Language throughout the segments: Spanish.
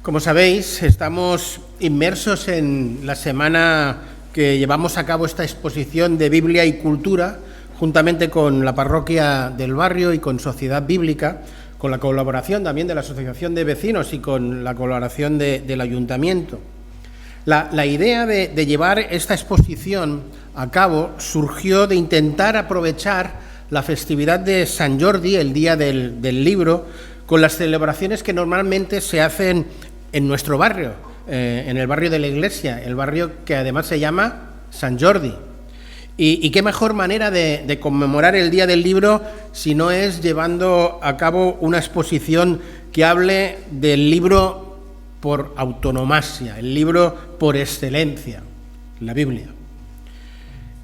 Como sabéis, estamos inmersos en la semana que llevamos a cabo esta exposición de Biblia y Cultura, juntamente con la parroquia del barrio y con Sociedad Bíblica, con la colaboración también de la Asociación de Vecinos y con la colaboración del Ayuntamiento. La idea de llevar esta exposición a cabo surgió de intentar aprovechar la festividad de Sant Jordi, el Día del Libro, con las celebraciones que normalmente se hacen en nuestro barrio, en el barrio de la Iglesia, el barrio que además se llama Sant Jordi. Y qué mejor manera de conmemorar el Día del Libro si no es llevando a cabo una exposición que hable del libro por autonomasia, el libro por excelencia, la Biblia.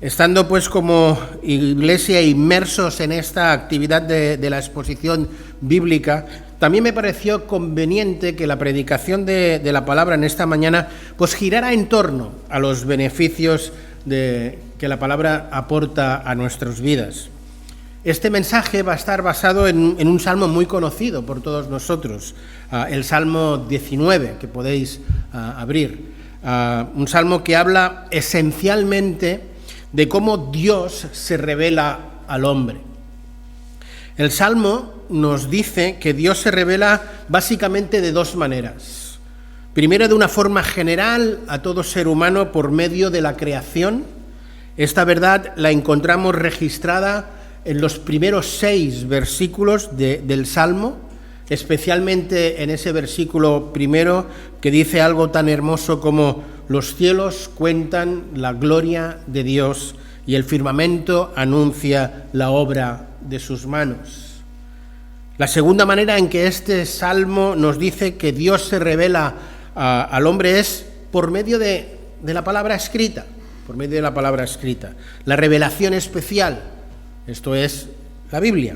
Estando pues como Iglesia inmersos en esta actividad de la exposición bíblica, también me pareció conveniente que la predicación de la palabra en esta mañana pues girara en torno a los beneficios que la palabra aporta a nuestras vidas. Este mensaje va a estar basado en un salmo muy conocido por todos nosotros, el Salmo 19, que podéis abrir. Un salmo que habla esencialmente de cómo Dios se revela al hombre. El Salmo nos dice que Dios se revela básicamente de dos maneras. Primero, de una forma general a todo ser humano por medio de la creación. Esta verdad la encontramos registrada en los primeros 6 versículos del Salmo, especialmente en ese versículo primero que dice algo tan hermoso como: los cielos cuentan la gloria de Dios y el firmamento anuncia la obra de sus manos. La segunda manera en que este salmo nos dice que Dios se revela al hombre es por medio de la palabra escrita, por medio de la palabra escrita, la revelación especial, esto es la Biblia.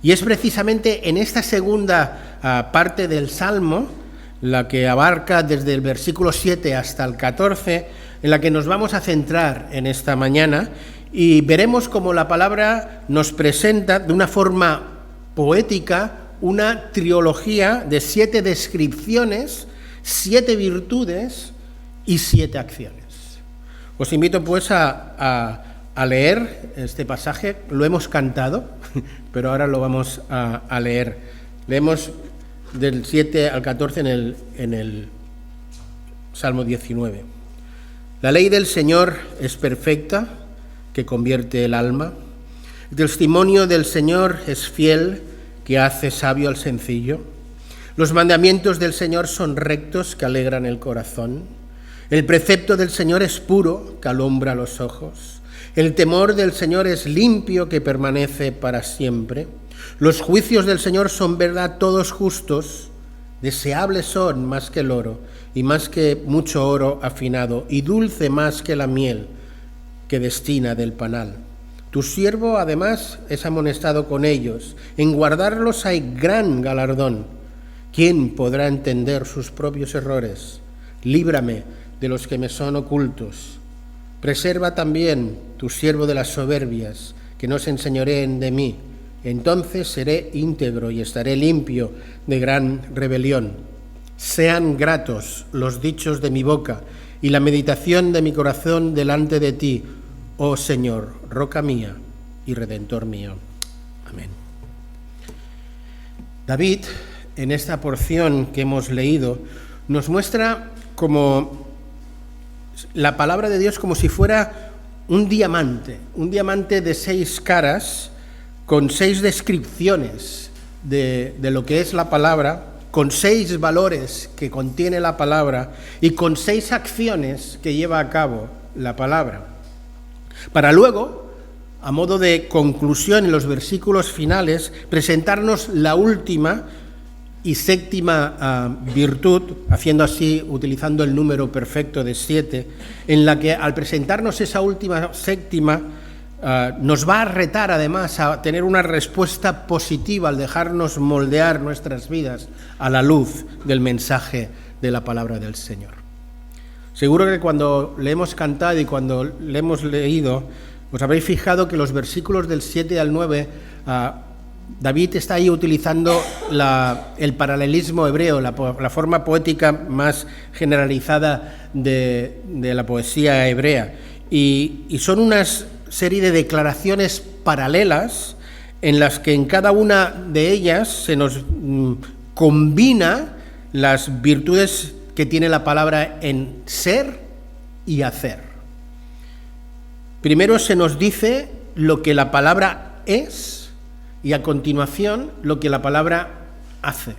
Y es precisamente en esta segunda parte del salmo, la que abarca desde el versículo 7 hasta el 14, en la que nos vamos a centrar en esta mañana y veremos cómo la palabra nos presenta de una forma poética una trilogía de 7 descripciones, 7 virtudes y 7 acciones. Os invito pues a leer este pasaje. Lo hemos cantado, pero ahora lo vamos a leer. Leemos del 7 al 14 en el Salmo 19. La ley del Señor es perfecta, que convierte el alma. El testimonio del Señor es fiel, que hace sabio al sencillo. Los mandamientos del Señor son rectos, que alegran el corazón. El precepto del Señor es puro, que alumbra los ojos. El temor del Señor es limpio, que permanece para siempre. Los juicios del Señor son verdad, todos justos. Deseables son más que el oro, y más que mucho oro afinado, y dulce más que la miel que destina del panal. Tu siervo, además, es amonestado con ellos. En guardarlos hay gran galardón. ¿Quién podrá entender sus propios errores? Líbrame de los que me son ocultos. Preserva también tu siervo de las soberbias, que no se enseñoreen de mí. Entonces seré íntegro y estaré limpio de gran rebelión. Sean gratos los dichos de mi boca y la meditación de mi corazón delante de ti, oh Señor, roca mía y redentor mío. Amén. David, en esta porción que hemos leído, nos muestra como la palabra de Dios como si fuera un diamante de 6 caras, con 6 descripciones de lo que es la palabra, con 6 valores que contiene la palabra y con 6 acciones que lleva a cabo la palabra. Para luego, a modo de conclusión en los versículos finales, presentarnos la última y séptima virtud, haciendo así, utilizando el número perfecto de 7, en la que al presentarnos esa última séptima, nos va a retar además a tener una respuesta positiva al dejarnos moldear nuestras vidas a la luz del mensaje de la palabra del Señor. Seguro que cuando le hemos cantado y cuando le hemos leído, os habréis fijado que los versículos del 7 al 9 David está ahí utilizando el paralelismo hebreo, la forma poética más generalizada de la poesía hebrea. Y son una serie de declaraciones paralelas en las que en cada una de ellas se nos combina las virtudes que tiene la palabra en ser y hacer. Primero se nos dice lo que la palabra es y a continuación lo que la palabra hace.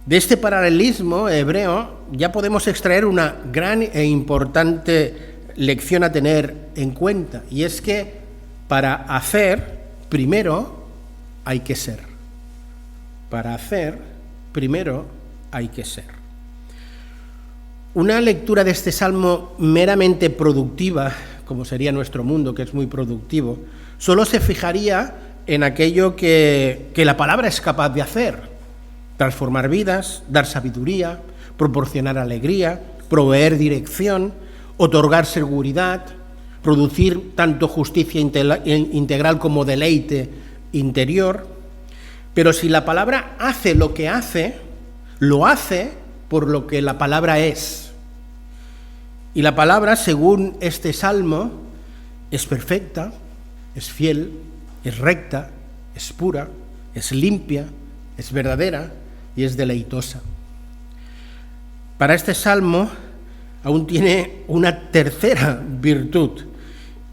De este paralelismo hebreo ya podemos extraer una gran e importante lección a tener en cuenta, y es que para hacer primero hay que ser. Para hacer primero hay que ser. Una lectura de este salmo meramente productiva, como sería nuestro mundo, que es muy productivo, solo se fijaría en aquello que la palabra es capaz de hacer: transformar vidas, dar sabiduría, proporcionar alegría, proveer dirección, otorgar seguridad, producir tanto justicia integral como deleite interior. Pero si la palabra hace lo que hace, lo hace por lo que la palabra es. Y la palabra, según este salmo, es perfecta, es fiel, es recta, es pura, es limpia, es verdadera y es deleitosa. Para este salmo aún tiene una tercera virtud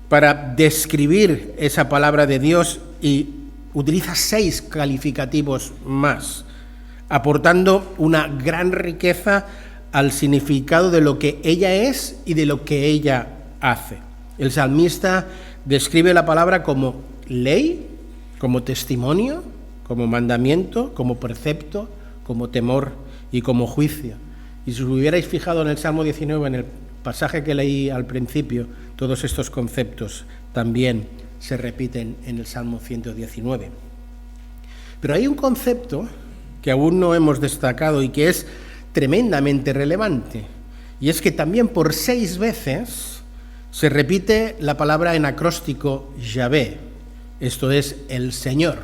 para describir esa palabra de Dios, y utiliza 6 calificativos más, aportando una gran riqueza al significado de lo que ella es y de lo que ella hace. El salmista describe la palabra como ley, como testimonio, como mandamiento, como precepto, como temor y como juicio. Y si os hubierais fijado en el Salmo 19, en el pasaje que leí al principio, todos estos conceptos también se repiten en el Salmo 119. Pero hay un concepto que aún no hemos destacado y que es tremendamente relevante, y es que también por 6 veces se repite la palabra en acróstico Yahvé, esto es, el Señor.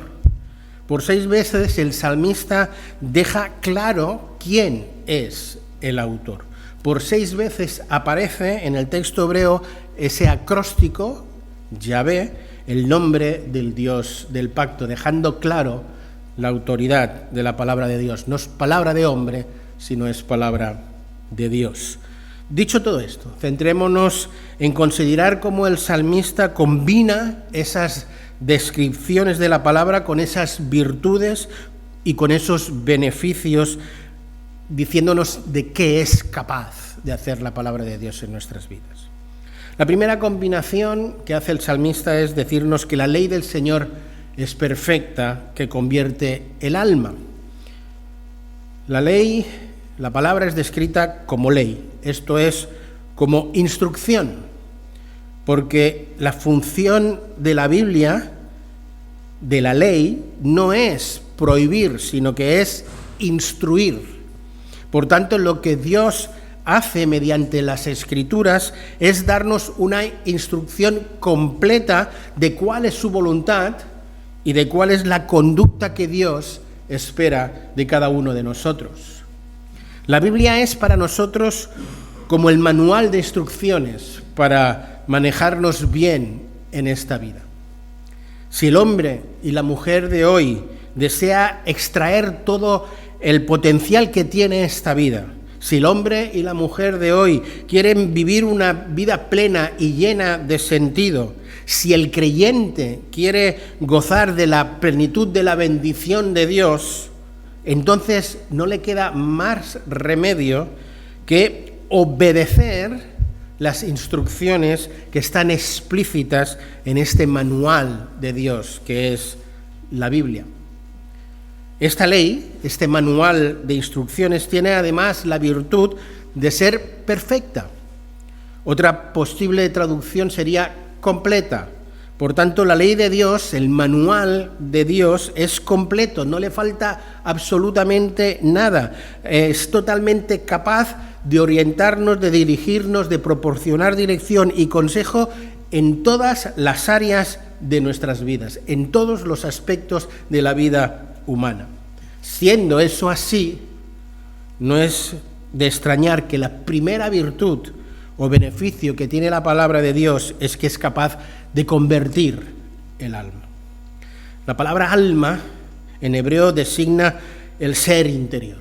Por 6 veces el salmista deja claro quién es el autor. Por 6 veces aparece en el texto hebreo ese acróstico Yahvé, el nombre del Dios del pacto, dejando claro la autoridad de la palabra de Dios. No es palabra de hombre, sino es palabra de Dios. Dicho todo esto, centrémonos en considerar cómo el salmista combina esas descripciones de la palabra con esas virtudes y con esos beneficios, diciéndonos de qué es capaz de hacer la palabra de Dios en nuestras vidas. La primera combinación que hace el salmista es decirnos que la ley del Señor es perfecta, que convierte el alma. La ley, la palabra es descrita como ley, esto es, como instrucción, porque la función de la Biblia, de la ley, no es prohibir, sino que es instruir. Por tanto, lo que Dios hace mediante las Escrituras es darnos una instrucción completa de cuál es su voluntad y de cuál es la conducta que Dios espera de cada uno de nosotros. La Biblia es para nosotros como el manual de instrucciones para manejarnos bien en esta vida. Si el hombre y la mujer de hoy desea extraer todo el potencial que tiene esta vida, si el hombre y la mujer de hoy quieren vivir una vida plena y llena de sentido, si el creyente quiere gozar de la plenitud de la bendición de Dios, entonces no le queda más remedio que obedecer las instrucciones que están explícitas en este manual de Dios, que es la Biblia. Esta ley, este manual de instrucciones, tiene además la virtud de ser perfecta. Otra posible traducción sería completa. Por tanto, la ley de Dios, el manual de Dios, es completo, no le falta absolutamente nada. Es totalmente capaz de orientarnos, de dirigirnos, de proporcionar dirección y consejo en todas las áreas de nuestras vidas, en todos los aspectos de la vida humana. Siendo eso así, no es de extrañar que la primera virtud o beneficio que tiene la palabra de Dios es que es capaz de convertir el alma. La palabra alma en hebreo designa el ser interior.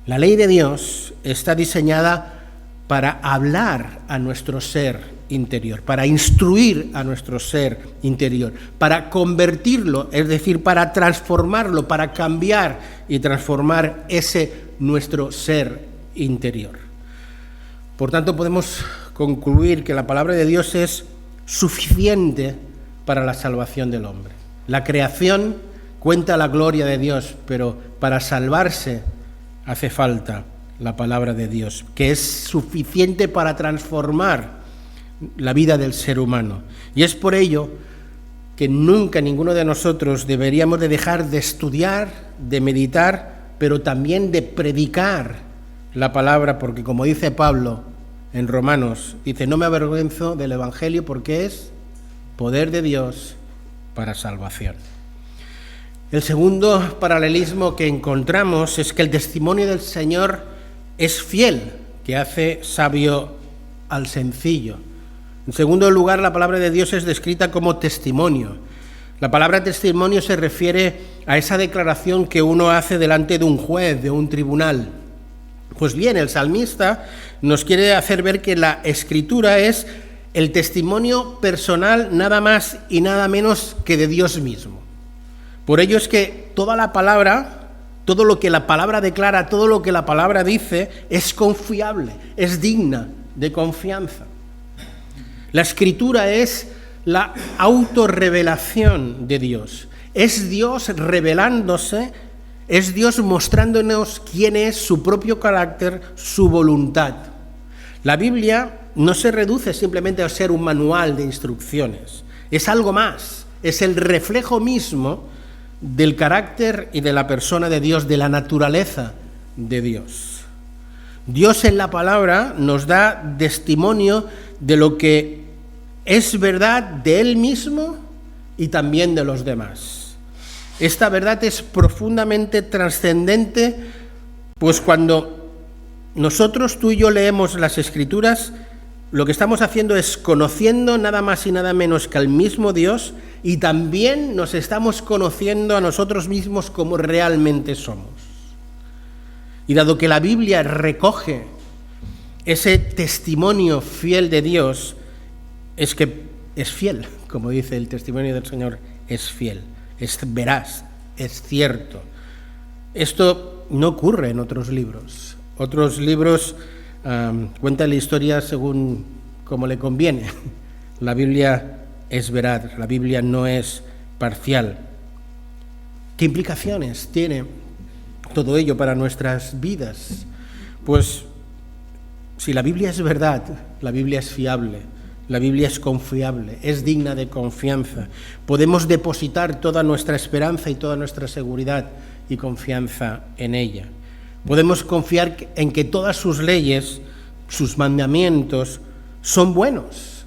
La ley de Dios está diseñada para hablar a nuestro ser interior, para instruir a nuestro ser interior, para convertirlo, es decir, para transformarlo, para cambiar y transformar ese nuestro ser interior. Por tanto, podemos concluir que la palabra de Dios es suficiente para la salvación del hombre. La creación cuenta la gloria de Dios, pero para salvarse hace falta la palabra de Dios, que es suficiente para transformar la vida del ser humano. Y es por ello que nunca ninguno de nosotros deberíamos de dejar de estudiar, de meditar, pero también de predicar la palabra, porque como dice Pablo en Romanos, dice, no me avergüenzo del Evangelio porque es poder de Dios para salvación. El segundo paralelismo que encontramos es que el testimonio del Señor es fiel, que hace sabio al sencillo. En segundo lugar, la palabra de Dios es descrita como testimonio. La palabra testimonio se refiere a esa declaración que uno hace delante de un juez, de un tribunal. Pues bien, el salmista nos quiere hacer ver que la Escritura es el testimonio personal nada más y nada menos que de Dios mismo. Por ello es que toda la palabra, todo lo que la palabra declara, todo lo que la palabra dice, es confiable, es digna de confianza. La Escritura es la autorrevelación de Dios. Es Dios revelándose, es Dios mostrándonos quién es, su propio carácter, su voluntad. La Biblia no se reduce simplemente a ser un manual de instrucciones, es algo más, es el reflejo mismo del carácter y de la persona de Dios, de la naturaleza de Dios. Dios en la palabra nos da testimonio de lo que es verdad de Él mismo y también de los demás. Esta verdad es profundamente trascendente, pues cuando nosotros, tú y yo, leemos las Escrituras, lo que estamos haciendo es conociendo nada más y nada menos que al mismo Dios, y también nos estamos conociendo a nosotros mismos como realmente somos. Y dado que la Biblia recoge ese testimonio fiel de Dios, es que es fiel, como dice el testimonio del Señor, es fiel, es veraz, es cierto. Esto no ocurre en otros libros. Otros libros cuentan la historia según como le conviene. La Biblia es veraz, la Biblia no es parcial. ¿Qué implicaciones tiene todo ello para nuestras vidas? Pues si la Biblia es verdad, la Biblia es fiable, la Biblia es confiable, es digna de confianza. Podemos depositar toda nuestra esperanza y toda nuestra seguridad y confianza en ella. Podemos confiar en que todas sus leyes, sus mandamientos, son buenos,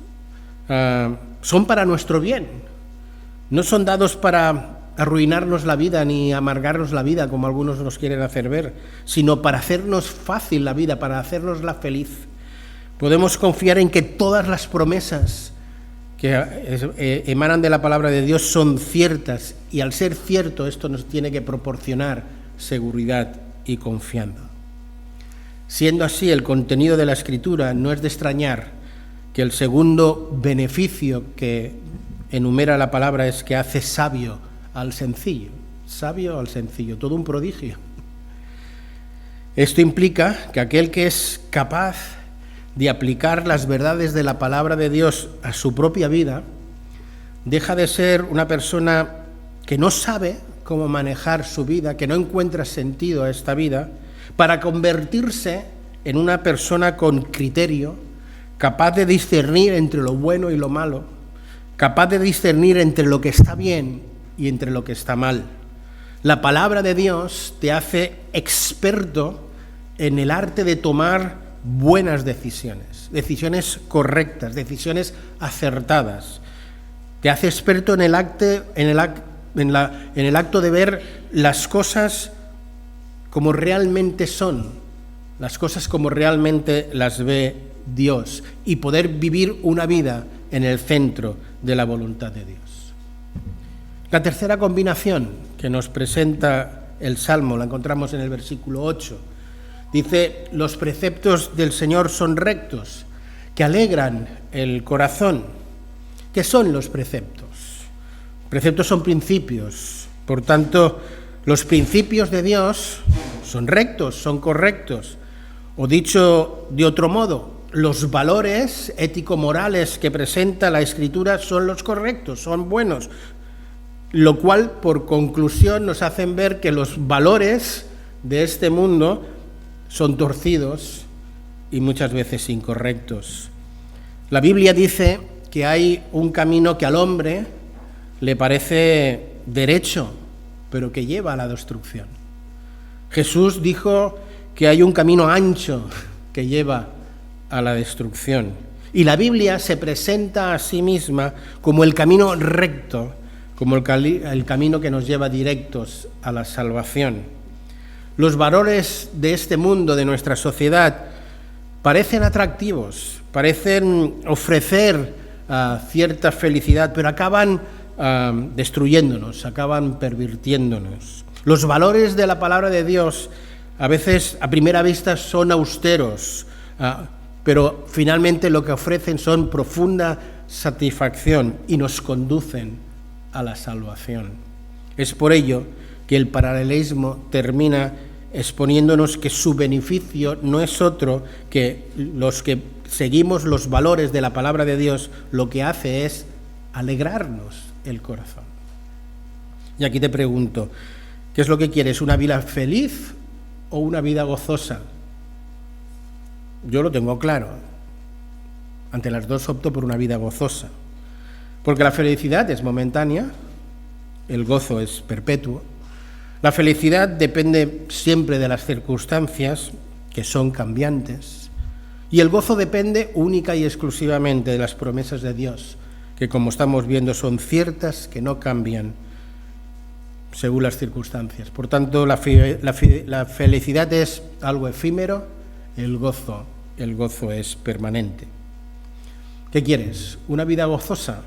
son para nuestro bien. No son dados para arruinarnos la vida ni amargarnos la vida, como algunos nos quieren hacer ver, sino para hacernos fácil la vida, para hacernosla feliz. Podemos confiar en que todas las promesas que emanan de la palabra de Dios son ciertas, y al ser cierto esto nos tiene que proporcionar seguridad y confianza. Siendo así, el contenido de la Escritura no es de extrañar que el segundo beneficio que enumera la palabra es que hace sabio al sencillo, todo un prodigio. Esto implica que aquel que es capaz de aplicar las verdades de la palabra de Dios a su propia vida, deja de ser una persona que no sabe cómo manejar su vida, que no encuentra sentido a esta vida, para convertirse en una persona con criterio, capaz de discernir entre lo bueno y lo malo, capaz de discernir entre lo que está bien y entre lo que está mal. La palabra de Dios te hace experto en el arte de tomar buenas decisiones, decisiones correctas, decisiones acertadas. Te hace experto en el acto de ver las cosas como realmente son, las cosas como realmente las ve Dios, y poder vivir una vida en el centro de la voluntad de Dios. La tercera combinación que nos presenta el Salmo la encontramos en el versículo 8. Dice: los preceptos del Señor son rectos, que alegran el corazón. ¿Qué son los preceptos? Preceptos son principios. Por tanto, los principios de Dios son rectos, son correctos. O dicho de otro modo, los valores ético-morales que presenta la Escritura son los correctos, son buenos, lo cual, por conclusión, nos hacen ver que los valores de este mundo son torcidos y muchas veces incorrectos. La Biblia dice que hay un camino que al hombre le parece derecho, pero que lleva a la destrucción. Jesús dijo que hay un camino ancho que lleva a la destrucción. Y la Biblia se presenta a sí misma como el camino recto, como el camino que nos lleva directos a la salvación. Los valores de este mundo, de nuestra sociedad, parecen atractivos, parecen ofrecer cierta felicidad, pero acaban destruyéndonos, acaban pervirtiéndonos. Los valores de la palabra de Dios a veces a primera vista son austeros, pero finalmente lo que ofrecen son profunda satisfacción y nos conducen a la salvación. Es por ello que el paralelismo termina exponiéndonos que su beneficio no es otro que los que seguimos los valores de la palabra de Dios, lo que hace es alegrarnos el corazón. Y aquí te pregunto, ¿qué es lo que quieres? ¿Una vida feliz o una vida gozosa? Yo lo tengo claro. Ante las dos opto por una vida gozosa. Porque la felicidad es momentánea, el gozo es perpetuo. La felicidad depende siempre de las circunstancias, que son cambiantes, y el gozo depende única y exclusivamente de las promesas de Dios, que como estamos viendo son ciertas, que no cambian según las circunstancias. Por tanto, la felicidad es algo efímero, el gozo es permanente. ¿Qué quieres? ¿Una vida gozosa?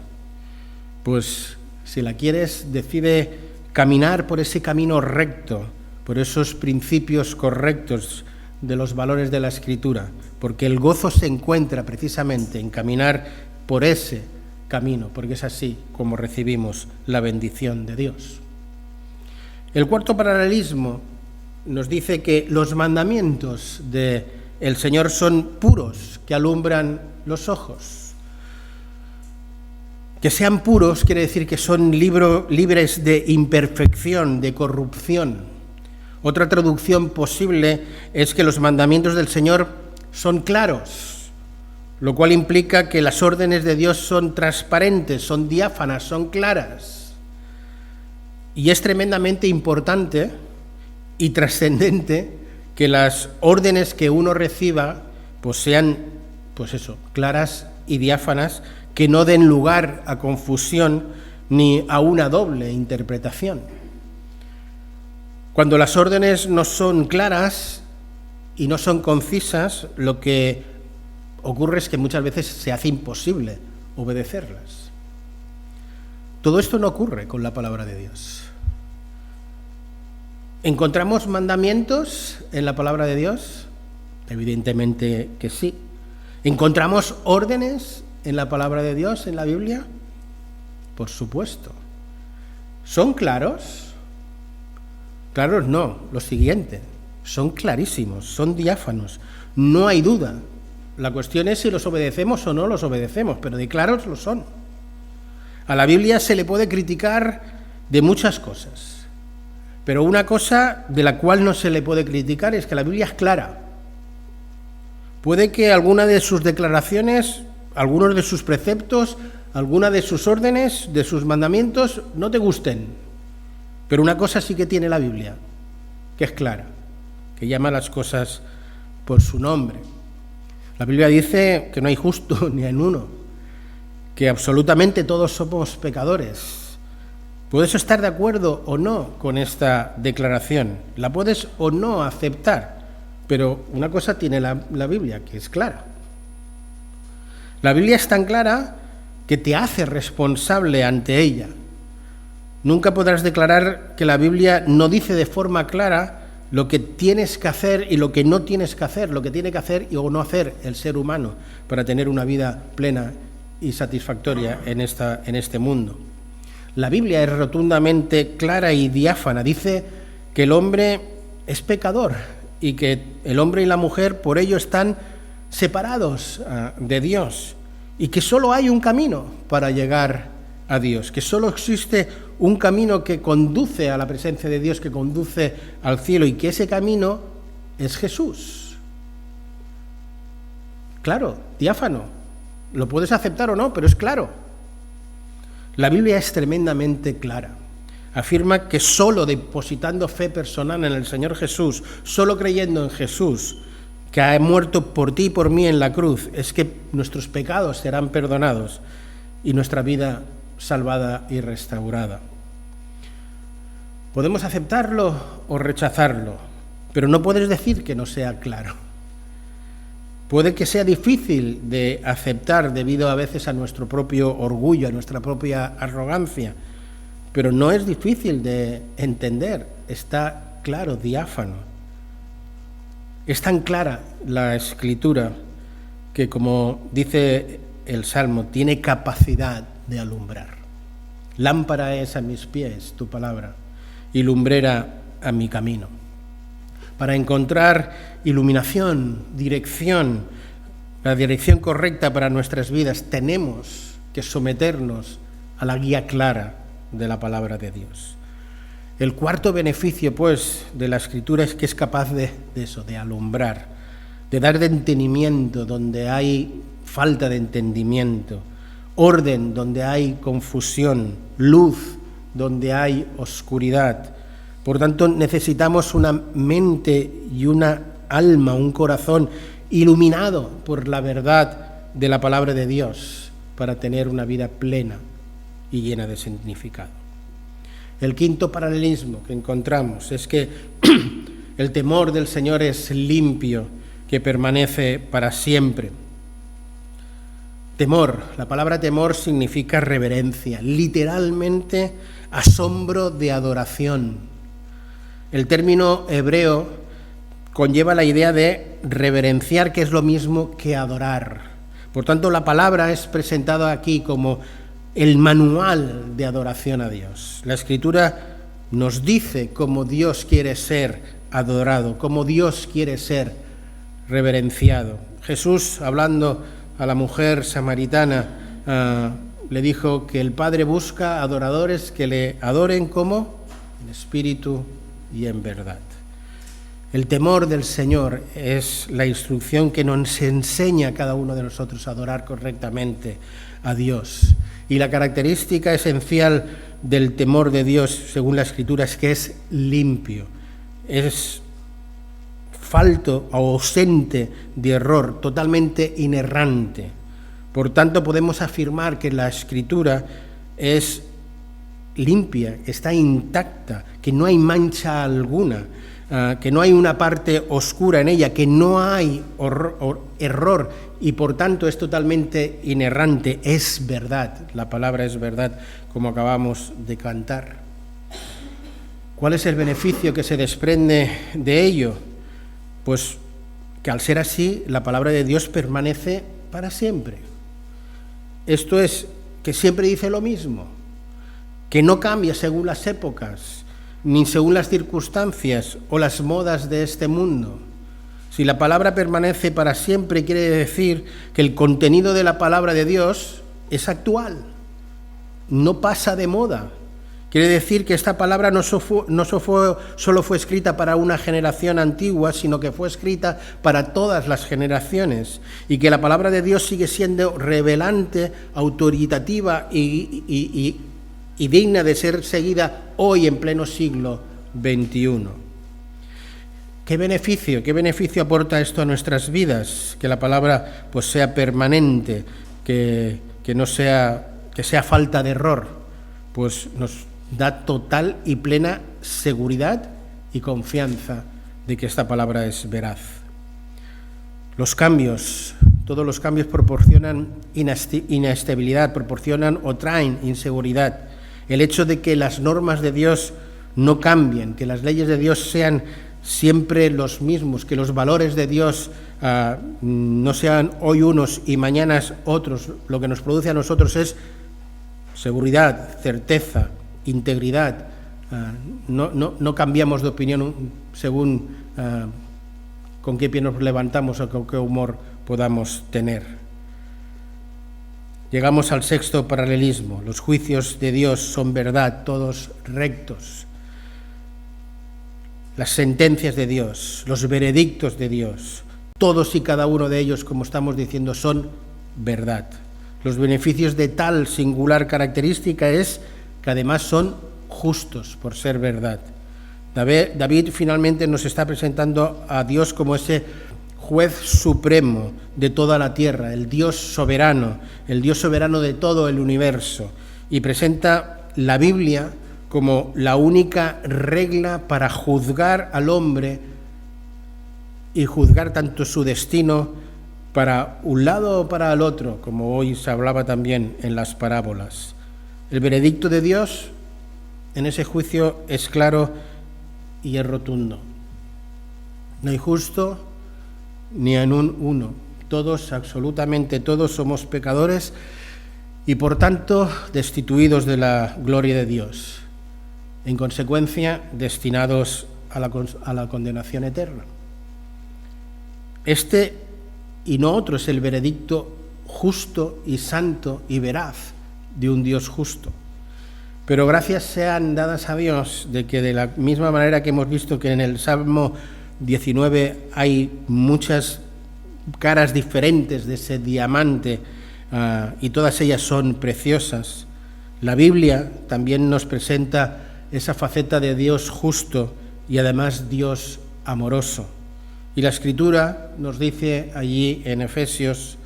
Pues si la quieres, decide caminar por ese camino recto, por esos principios correctos de los valores de la Escritura, porque el gozo se encuentra precisamente en caminar por ese camino, porque es así como recibimos la bendición de Dios. El cuarto paralelismo nos dice que los mandamientos del Señor son puros, que alumbran los ojos. Que sean puros quiere decir que son libres de imperfección, de corrupción. Otra traducción posible es que los mandamientos del Señor son claros, lo cual implica que las órdenes de Dios son transparentes, son diáfanas, son claras. Y es tremendamente importante y trascendente que las órdenes que uno reciba pues sean, claras y diáfanas, que no den lugar a confusión ni a una doble interpretación. Cuando las órdenes no son claras y no son concisas, lo que ocurre es que muchas veces se hace imposible obedecerlas. Todo esto no ocurre con la palabra de Dios. ¿Encontramos mandamientos en la palabra de Dios? Evidentemente que sí. ¿Encontramos órdenes en la palabra de Dios, en la Biblia? Por supuesto. ¿Son claros? Claros no, lo siguiente. Son clarísimos, son diáfanos. No hay duda. La cuestión es si los obedecemos o no los obedecemos, pero de claros lo son. A la Biblia se le puede criticar de muchas cosas, pero una cosa de la cual no se le puede criticar es que la Biblia es clara. Puede que alguna de sus declaraciones, algunos de sus preceptos, alguna de sus órdenes, de sus mandamientos, no te gusten. Pero una cosa sí que tiene la Biblia, que es clara, que llama las cosas por su nombre. La Biblia dice que no hay justo ni en uno, que absolutamente todos somos pecadores. Puedes estar de acuerdo o no con esta declaración, la puedes o no aceptar, pero una cosa tiene la Biblia, que es clara. La Biblia es tan clara que te hace responsable ante ella. Nunca podrás declarar que la Biblia no dice de forma clara lo que tienes que hacer y lo que no tienes que hacer, lo que tiene que hacer o no hacer el ser humano para tener una vida plena y satisfactoria en este mundo. La Biblia es rotundamente clara y diáfana. Dice que el hombre es pecador y que el hombre y la mujer por ello están separados de Dios y que solo hay un camino para llegar a Dios, que solo existe un camino que conduce a la presencia de Dios, que conduce al cielo, y que ese camino es Jesús. Claro, diáfano, lo puedes aceptar o no, pero es claro. La Biblia es tremendamente clara. Afirma que solo depositando fe personal en el Señor Jesús, solo creyendo en Jesús, que ha muerto por ti y por mí en la cruz, es que nuestros pecados serán perdonados y nuestra vida salvada y restaurada. Podemos aceptarlo o rechazarlo, pero no puedes decir que no sea claro. Puede que sea difícil de aceptar debido a veces a nuestro propio orgullo, a nuestra propia arrogancia, pero no es difícil de entender, está claro, diáfano. Es tan clara la Escritura que, como dice el Salmo, tiene capacidad de alumbrar. Lámpara es a mis pies tu palabra y lumbrera a mi camino. Para encontrar iluminación, dirección, la dirección correcta para nuestras vidas, tenemos que someternos a la guía clara de la palabra de Dios. El cuarto beneficio, pues, de la Escritura es que es capaz de eso, de alumbrar, de dar de entendimiento donde hay falta de entendimiento, orden donde hay confusión, luz donde hay oscuridad. Por tanto, necesitamos una mente y una alma, un corazón iluminado por la verdad de la palabra de Dios para tener una vida plena y llena de significado. El quinto paralelismo que encontramos es que el temor del Señor es limpio, que permanece para siempre. Temor, la palabra temor significa reverencia, literalmente asombro de adoración. El término hebreo conlleva la idea de reverenciar, que es lo mismo que adorar. Por tanto, la palabra es presentada aquí como el manual de adoración a Dios. La Escritura nos dice cómo Dios quiere ser adorado, cómo Dios quiere ser reverenciado. Jesús, hablando a la mujer samaritana, le dijo que el Padre busca adoradores que le adoren como en espíritu y en verdad. El temor del Señor es la instrucción que nos enseña a cada uno de nosotros a adorar correctamente a Dios. Y la característica esencial del temor de Dios, según la Escritura, es que es limpio, es falto o ausente de error, totalmente inerrante. Por tanto, podemos afirmar que la Escritura es limpia, está intacta, que no hay mancha alguna, que no hay una parte oscura en ella, que no hay error y por tanto es totalmente inerrante, es verdad, la palabra es verdad, como acabamos de cantar. ¿Cuál es el beneficio que se desprende de ello? Pues que al ser así, la palabra de Dios permanece para siempre. Esto es, que siempre dice lo mismo, que no cambia según las épocas, ni según las circunstancias o las modas de este mundo. Si la palabra permanece para siempre, quiere decir que el contenido de la palabra de Dios es actual, no pasa de moda. Quiere decir que esta palabra no solo fue escrita para una generación antigua, sino que fue escrita para todas las generaciones, y que la palabra de Dios sigue siendo revelante, autoritativa y digna de ser seguida hoy en pleno siglo XXI. ¿Qué beneficio aporta esto a nuestras vidas? Que la palabra pues sea permanente, que que sea falta de error, pues nos da total y plena seguridad y confianza de que esta palabra es veraz. Todos los cambios proporcionan inestabilidad, proporcionan o traen inseguridad. El hecho de que las normas de Dios no cambien, que las leyes de Dios sean siempre los mismos, que los valores de Dios no sean hoy unos y mañana otros, lo que nos produce a nosotros es seguridad, certeza, integridad. No cambiamos de opinión según con qué pie nos levantamos o con qué humor podamos tener. Llegamos al sexto paralelismo. Los juicios de Dios son verdad, todos rectos. Las sentencias de Dios, los veredictos de Dios, todos y cada uno de ellos, como estamos diciendo, son verdad. Los beneficios de tal singular característica es que además son justos por ser verdad. David finalmente nos está presentando a Dios como ese juez supremo de toda la tierra, el Dios soberano de todo el universo, y presenta la Biblia como la única regla para juzgar al hombre y juzgar tanto su destino para un lado o para el otro, como hoy se hablaba también en las parábolas. El veredicto de Dios en ese juicio es claro y es rotundo. No hay justo ni en un uno. Todos, absolutamente todos, somos pecadores y por tanto destituidos de la gloria de Dios. En consecuencia, destinados a la condenación eterna. Este y no otro es el veredicto justo y santo y veraz de un Dios justo. Pero gracias sean dadas a Dios de que de la misma manera que hemos visto que en el Salmo 19 hay muchas caras diferentes de ese diamante y todas ellas son preciosas, la Biblia también nos presenta esa faceta de Dios justo y además Dios amoroso. Y la Escritura nos dice allí en Efesios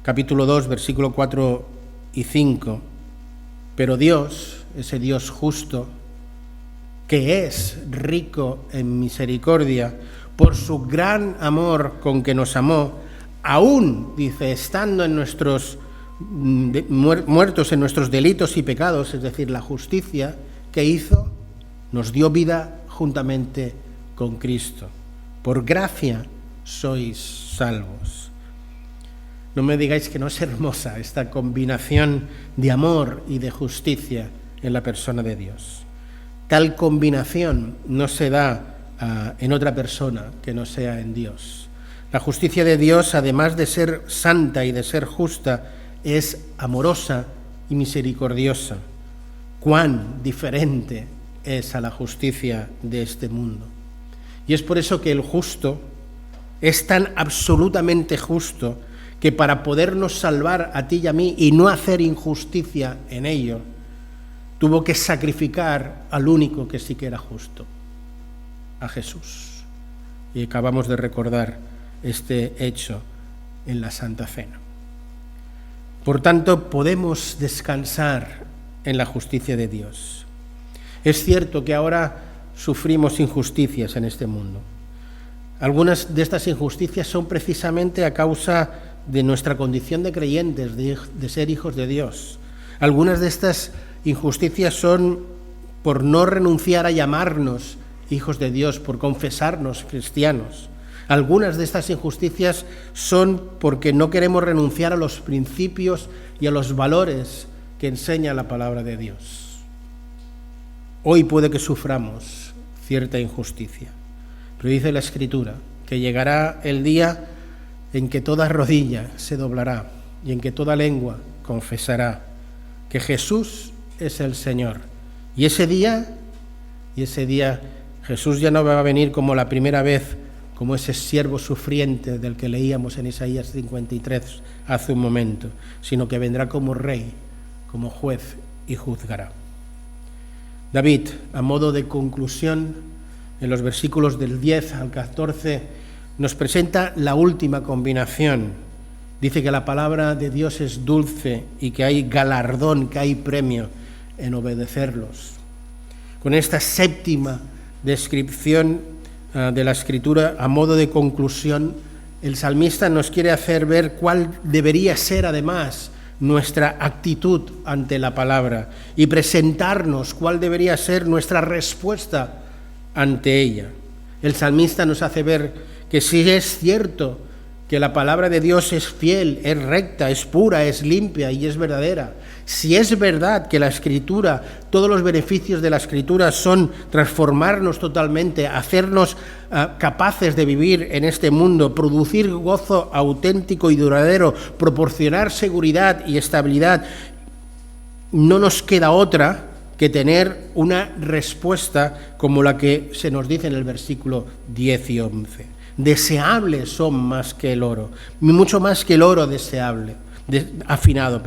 capítulo 2, versículo 4 y 5, pero Dios, ese Dios justo, que es rico en misericordia, por su gran amor con que nos amó, aún, dice, estando en muertos en nuestros delitos y pecados, es decir, la justicia que hizo, nos dio vida juntamente con Cristo. Por gracia sois salvos. No me digáis que no es hermosa esta combinación de amor y de justicia en la persona de Dios. Tal combinación no se da en otra persona que no sea en Dios. La justicia de Dios, además de ser santa y de ser justa, es amorosa y misericordiosa. Cuán diferente es a la justicia de este mundo. Y es por eso que el justo es tan absolutamente justo que para podernos salvar a ti y a mí y no hacer injusticia en ello, tuvo que sacrificar al único que sí que era justo, a Jesús. Y acabamos de recordar este hecho en la Santa Cena. Por tanto, podemos descansar en la justicia de Dios. Es cierto que ahora sufrimos injusticias en este mundo. Algunas de estas injusticias son precisamente a causa de nuestra condición de creyentes, de ser hijos de Dios. Algunas de estas injusticias son por no renunciar a llamarnos hijos de Dios, por confesarnos cristianos. Algunas de estas injusticias son porque no queremos renunciar a los principios y a los valores que enseña la palabra de Dios. Hoy puede que suframos cierta injusticia, pero dice la Escritura que llegará el día en que toda rodilla se doblará y en que toda lengua confesará que Jesús es el Señor. Y ese día Jesús ya no va a venir como la primera vez, como ese siervo sufriente del que leíamos en Isaías 53 hace un momento, sino que vendrá como rey, como juez y juzgará. David, a modo de conclusión, en los versículos del 10 al 14, nos presenta la última combinación Dice que la palabra de Dios es dulce y que hay galardón, que hay premio en obedecerlos. Con esta séptima descripción de la Escritura, a modo de conclusión, el salmista nos quiere hacer ver cuál debería ser además nuestra actitud ante la palabra y presentarnos cuál debería ser nuestra respuesta ante ella. El salmista nos hace ver que si es cierto que la palabra de Dios es fiel, es recta, es pura, es limpia y es verdadera, si es verdad que la Escritura, todos los beneficios de la Escritura son transformarnos totalmente, hacernos capaces de vivir en este mundo, producir gozo auténtico y duradero, proporcionar seguridad y estabilidad, no nos queda otra que tener una respuesta como la que se nos dice en el versículo 10 y 11. Deseables son más que el oro, mucho más que el oro afinado,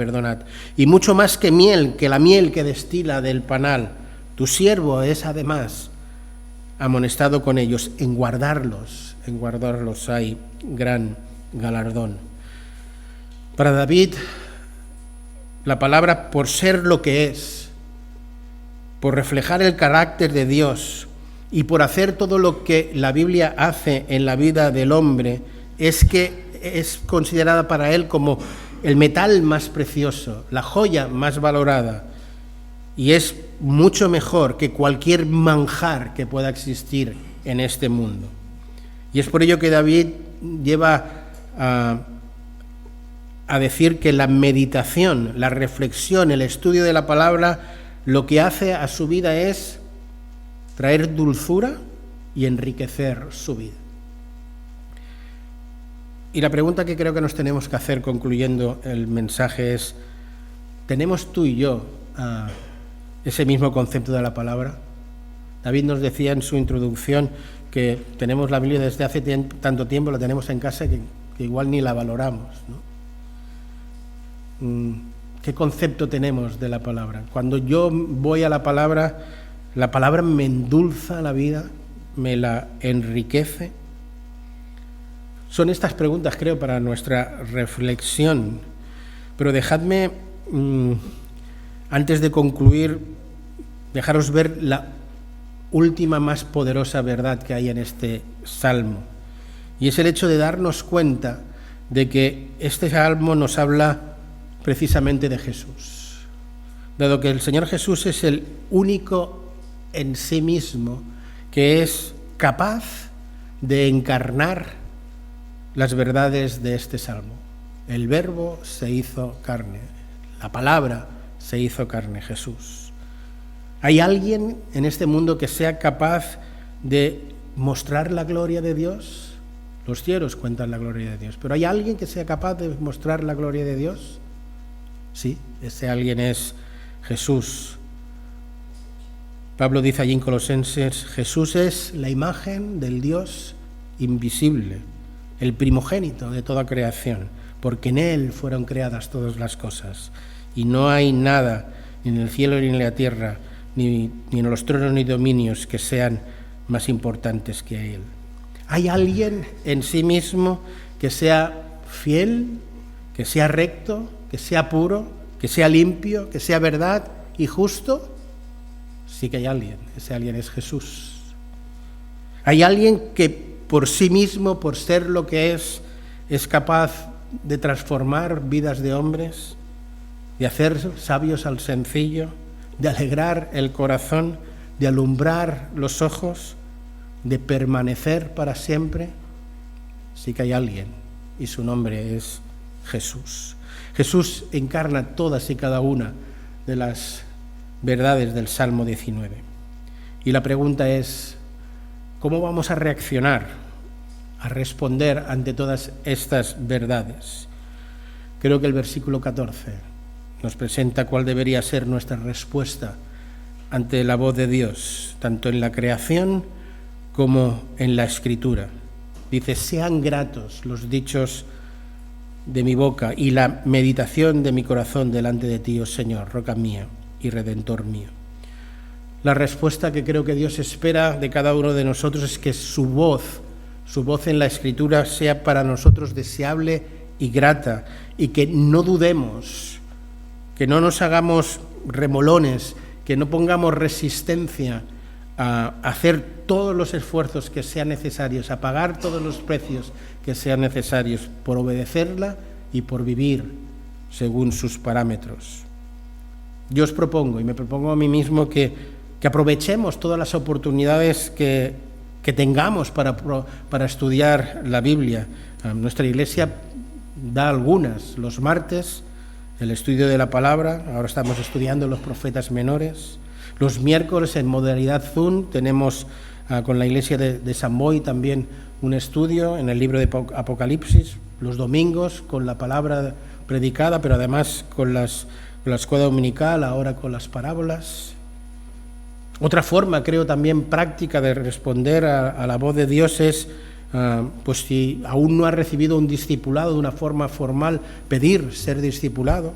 y mucho más que la miel que destila del panal. Tu siervo es además amonestado con ellos, en guardarlos hay gran galardón. Para David, la palabra, por ser lo que es, por reflejar el carácter de Dios y por hacer todo lo que la Biblia hace en la vida del hombre, es considerada para él como el metal más precioso, la joya más valorada, y es mucho mejor que cualquier manjar que pueda existir en este mundo. Y es por ello que David lleva a decir que la meditación, la reflexión, el estudio de la palabra, lo que hace a su vida es traer dulzura y enriquecer su vida. Y la pregunta que creo que nos tenemos que hacer concluyendo el mensaje es, ¿tenemos tú y yo ese mismo concepto de la palabra? David nos decía en su introducción que tenemos la Biblia desde hace tanto tiempo, la tenemos en casa que igual ni la valoramos, ¿no? ¿Qué concepto tenemos de la palabra? Cuando yo voy a la palabra me endulza la vida, me la enriquece. Son estas preguntas, creo, para nuestra reflexión. Pero dejadme, antes de concluir, dejaros ver la última más poderosa verdad que hay en este salmo. Y es el hecho de darnos cuenta de que este salmo nos habla precisamente de Jesús. Dado que el Señor Jesús es el único en sí mismo que es capaz de encarnar las verdades de este salmo. El Verbo se hizo carne, la palabra se hizo carne, Jesús. ¿Hay alguien en este mundo que sea capaz de mostrar la gloria de Dios? Los cielos cuentan la gloria de Dios, pero ¿hay alguien que sea capaz de mostrar la gloria de Dios? Sí, ese alguien es Jesús. Pablo dice allí en Colosenses, Jesús es la imagen del Dios invisible, el primogénito de toda creación, porque en Él fueron creadas todas las cosas, y no hay nada, ni en el cielo ni en la tierra, ni en los tronos ni dominios que sean más importantes que Él. ¿Hay alguien en sí mismo que sea fiel, que sea recto, que sea puro, que sea limpio, que sea verdad y justo? Sí que hay alguien, ese alguien es Jesús. Hay alguien que por sí mismo, por ser lo que es capaz de transformar vidas de hombres, de hacer sabios al sencillo, de alegrar el corazón, de alumbrar los ojos, de permanecer para siempre. Sí que hay alguien, y su nombre es Jesús. Jesús encarna todas y cada una de las verdades del Salmo 19. Y la pregunta es, ¿cómo vamos a reaccionar, a responder ante todas estas verdades? Creo que el versículo 14 nos presenta cuál debería ser nuestra respuesta ante la voz de Dios, tanto en la creación como en la Escritura. Dice, sean gratos los dichos de mi boca y la meditación de mi corazón delante de ti, oh Señor, roca mía y redentor mío. La respuesta que creo que Dios espera de cada uno de nosotros es que su voz en la Escritura sea para nosotros deseable y grata, y que no dudemos, que no nos hagamos remolones, que no pongamos resistencia a hacer todos los esfuerzos que sean necesarios, a pagar todos los precios que sean necesarios por obedecerla y por vivir según sus parámetros. Yo os propongo, y me propongo a mí mismo, que aprovechemos todas las oportunidades que tengamos para estudiar la Biblia. Nuestra Iglesia da algunas. Los martes, el estudio de la palabra. Ahora estamos estudiando los profetas menores. Los miércoles, en modalidad Zoom, tenemos con la Iglesia de San Boi también un estudio en el libro de Apocalipsis. Los domingos, con la palabra predicada, pero además con la escuela dominical, ahora con las parábolas. Otra forma, creo, también práctica de responder a la voz de Dios es, pues si aún no has recibido un discipulado de una forma formal, pedir ser discipulado.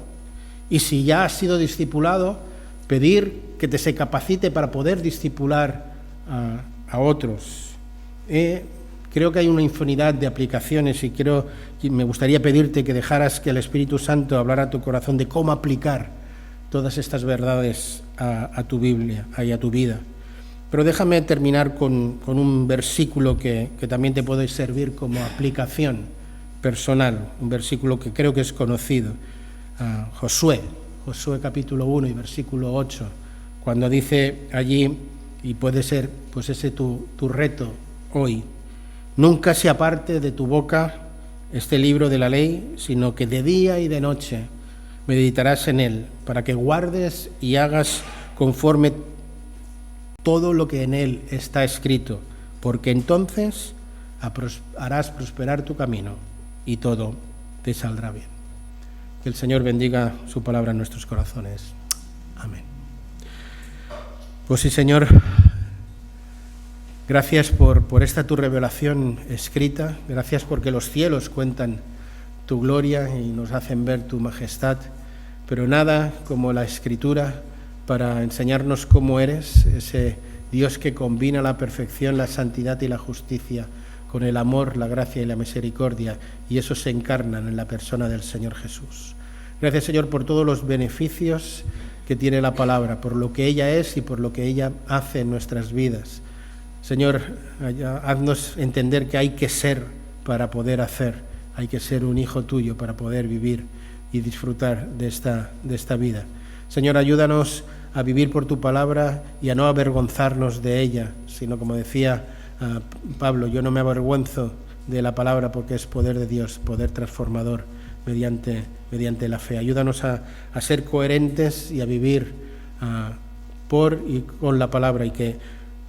Y si ya has sido discipulado, pedir que se capacite para poder discipular a otros. Creo que hay una infinidad de aplicaciones y me gustaría pedirte que dejaras que el Espíritu Santo hablara a tu corazón de cómo aplicar todas estas verdades a tu Biblia y a tu vida. Pero déjame terminar con un versículo que también te puede servir como aplicación personal, un versículo que creo que es conocido. Josué capítulo 1 y versículo 8, cuando dice allí, y puede ser pues ese tu reto hoy: nunca se aparte de tu boca este libro de la ley, sino que de día y de noche meditarás en él, para que guardes y hagas conforme todo lo que en él está escrito, porque entonces harás prosperar tu camino y todo te saldrá bien. Que el Señor bendiga su palabra en nuestros corazones. Amén. Pues sí, Señor, gracias por esta tu revelación escrita, gracias porque los cielos cuentan tu gloria y nos hacen ver tu majestad, pero nada como la Escritura para enseñarnos cómo eres, ese Dios que combina la perfección, la santidad y la justicia con el amor, la gracia y la misericordia, y eso se encarnan en la persona del Señor Jesús. Gracias, Señor, por todos los beneficios que tiene la palabra, por lo que ella es y por lo que ella hace en nuestras vidas. Señor, haznos entender que hay que ser para poder hacer. Hay que ser un hijo tuyo para poder vivir y disfrutar de esta vida. Señor, ayúdanos a vivir por tu palabra y a no avergonzarnos de ella, sino, como decía Pablo, yo no me avergüenzo de la palabra porque es poder de Dios, poder transformador mediante la fe. Ayúdanos a ser coherentes y a vivir por y con la palabra, y que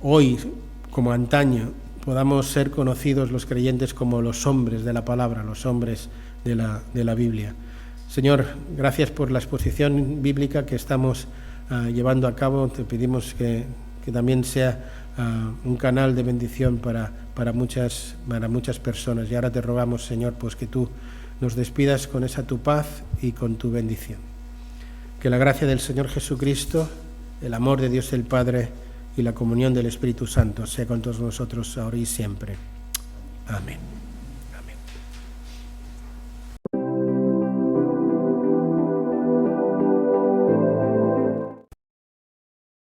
hoy, como antaño, podamos ser conocidos los creyentes como los hombres de la palabra, los hombres de la Biblia. Señor, gracias por la exposición bíblica que estamos llevando a cabo. Te pedimos que también sea un canal de bendición para muchas personas. Y ahora te rogamos, Señor, pues que tú nos despidas con esa tu paz y con tu bendición. Que la gracia del Señor Jesucristo, el amor de Dios el Padre y la comunión del Espíritu Santo sea con todos nosotros ahora y siempre. Amén.